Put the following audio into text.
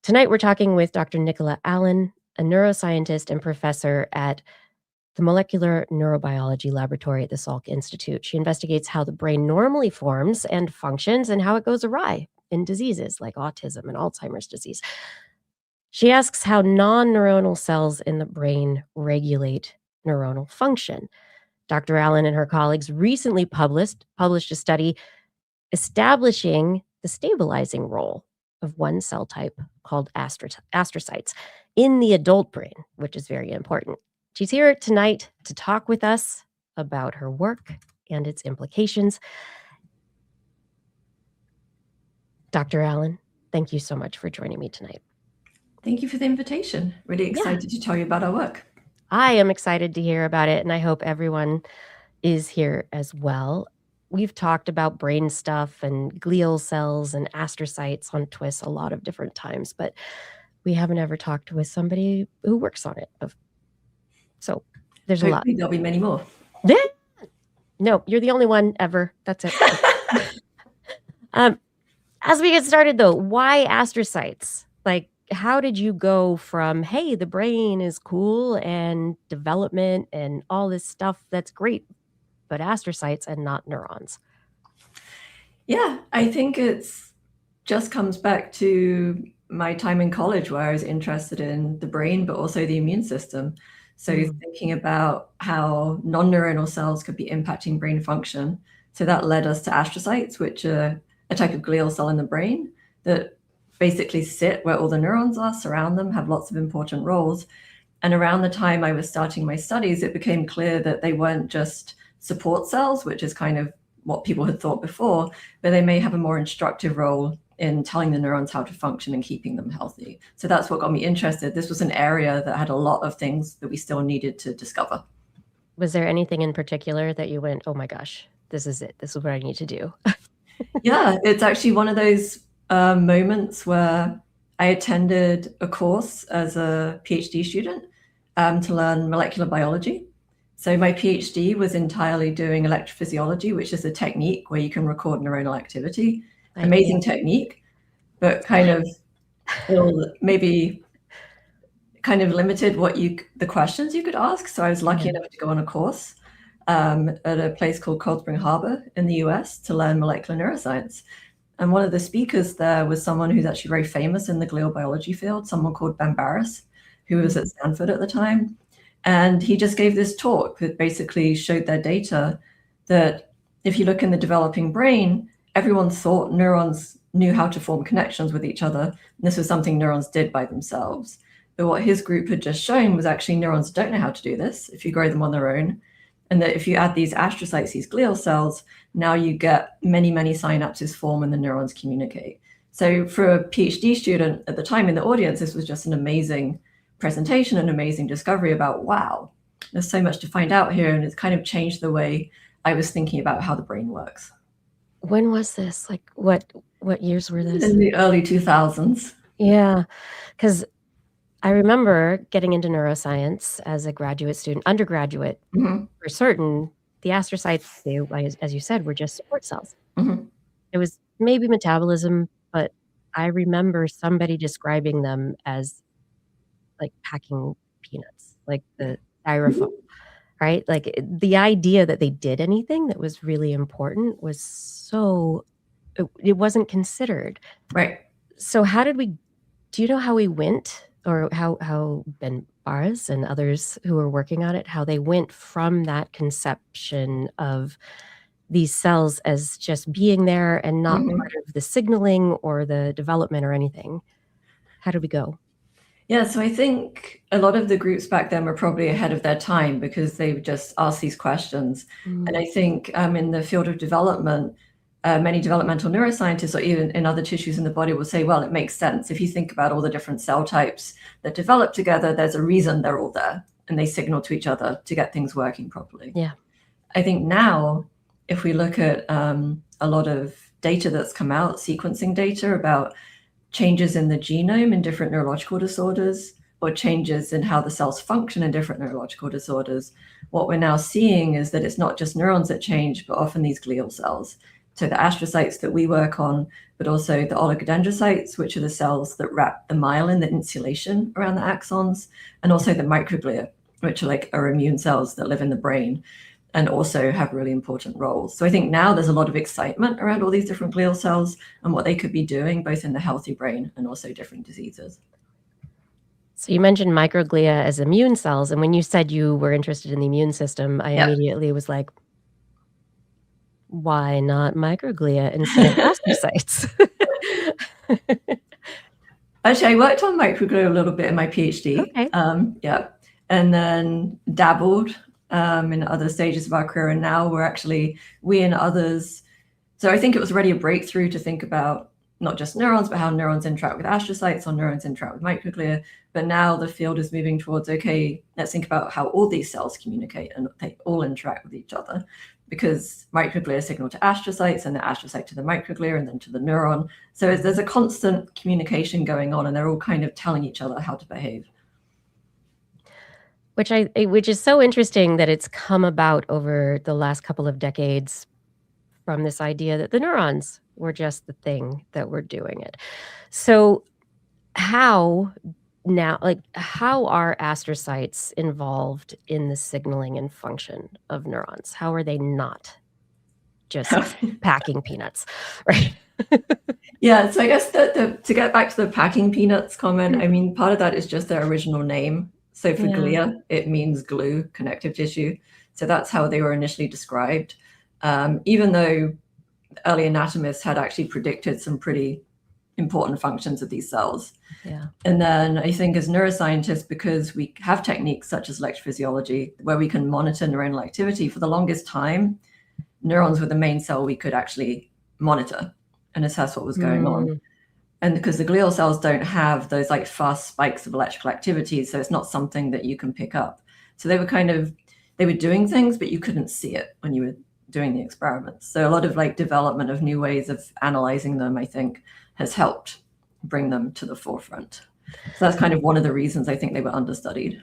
Tonight, we're talking with Dr. Nicola Allen, a neuroscientist and professor at the Molecular Neurobiology Laboratory at the Salk Institute. She investigates how the brain normally forms and functions and how it goes awry in diseases like autism and Alzheimer's disease. She asks how non-neuronal cells in the brain regulate neuronal function. Dr. Allen and her colleagues recently published a study establishing the stabilizing role of one cell type called astrocytes in the adult brain, which is very important. She's here tonight to talk with us about her work and its implications. Dr. Allen, thank you so much for joining me tonight. Thank you for the invitation. Really excited to tell you about our work. I am excited to hear about it, and I hope everyone is here as well. We've talked about brain stuff and glial cells and astrocytes on TWIS a lot of different times, but we haven't ever talked with somebody who works on it. So there's a lot. There'll be many more. Yeah. No, you're the only one ever. That's it. As we get started, though, why astrocytes? Like, how did you go from, hey, the brain is cool and development and all this stuff that's great, but astrocytes and not neurons? Yeah, I think it's just comes back to my time in college where I was interested in the brain, but also the immune system. So thinking about how non-neuronal cells could be impacting brain function. So that led us to astrocytes, which are a type of glial cell in the brain that basically sit where all the neurons are, surround them, have lots of important roles. And around the time I was starting my studies, it became clear that they weren't just support cells, which is kind of what people had thought before, but they may have a more instructive role in telling the neurons how to function and keeping them healthy. So that's what got me interested. This was an area that had a lot of things that we still needed to discover. Was there anything in particular that you went, oh my gosh, this is it. This is what I need to do? Yeah, it's actually one of those moments where I attended a course as a PhD student to learn molecular biology. So my PhD was entirely doing electrophysiology, which is a technique where you can record neuronal activity. Amazing technique, but kind of maybe kind of limited the questions you could ask. So I was lucky enough to go on a course at a place called Cold Spring Harbor in the US to learn molecular neuroscience. And one of the speakers there was someone who's actually very famous in the glial biology field, someone called Ben Barres, who was at Stanford at the time. And he just gave this talk that basically showed their data that if you look in the developing brain, everyone thought neurons knew how to form connections with each other. And this was something neurons did by themselves. But what his group had just shown was actually neurons don't know how to do this if you grow them on their own. And that if you add these astrocytes, these glial cells, now you get many, many synapses form and the neurons communicate. So for a PhD student at the time in the audience, this was just an amazing presentation, an amazing discovery about, wow, there's so much to find out here. And it's kind of changed the way I was thinking about how the brain works. When was this? Like what years were this? In the early 2000s. Yeah, because I remember getting into neuroscience as a graduate student, undergraduate, for certain. The astrocytes, they, as you said, were just support cells. It was maybe metabolism, but I remember somebody describing them as like packing peanuts, like the styrofoam, right? Like the idea that they did anything that was really important was so, it wasn't considered. Right. So do you know how we went, or how Ben Barres and others who were working on it, how they went from that conception of these cells as just being there and not part of the signaling or the development or anything? How did we go? Yeah, so I think a lot of the groups back then were probably ahead of their time because they would just ask these questions. And I think in the field of development, many developmental neuroscientists or even in other tissues in the body will say, well, it makes sense. If you think about all the different cell types that develop together, there's a reason they're all there and they signal to each other to get things working properly. Yeah. I think now, if we look at a lot of data that's come out, sequencing data about changes in the genome in different neurological disorders or changes in how the cells function in different neurological disorders, what we're now seeing is that it's not just neurons that change, but often these glial cells So the astrocytes that we work on, but also the oligodendrocytes, which are the cells that wrap the myelin, the insulation around the axons, and also the microglia, which are like our immune cells that live in the brain and also have really important roles. So I think now there's a lot of excitement around all these different glial cells and what they could be doing, both in the healthy brain and also different diseases. So you mentioned microglia as immune cells, and when you said you were interested in the immune system, I immediately was like, why not microglia instead of astrocytes? Actually, I worked on microglia a little bit in my PhD. Okay. Yeah. And then dabbled in other stages of our career. And now we and others. So I think it was already a breakthrough to think about not just neurons, but how neurons interact with astrocytes or neurons interact with microglia. But now the field is moving towards, okay, let's think about how all these cells communicate and they all interact with each other, because microglia signal to astrocytes and the astrocyte to the microglia and then to the neuron. So there's a constant communication going on and they're all kind of telling each other how to behave. Which is so interesting that it's come about over the last couple of decades from this idea that the neurons were just the thing that were doing it. So how are astrocytes involved in the signaling and function of neurons? How are they not just packing peanuts, right? Yeah, so I guess to get back to the packing peanuts comment, I mean, part of that is just their original name. So for glia, it means glue, connective tissue. So that's how they were initially described. Even though early anatomists had actually predicted some pretty important functions of these cells. Yeah. And then I think as neuroscientists, because we have techniques such as electrophysiology, where we can monitor neuronal activity, for the longest time, neurons were the main cell we could actually monitor and assess what was going on. And because the glial cells don't have those like fast spikes of electrical activity, so it's not something that you can pick up. So they were doing things, but you couldn't see it when you were doing the experiments. So a lot of like development of new ways of analyzing them, I think, has helped bring them to the forefront. So that's kind of one of the reasons I think they were understudied.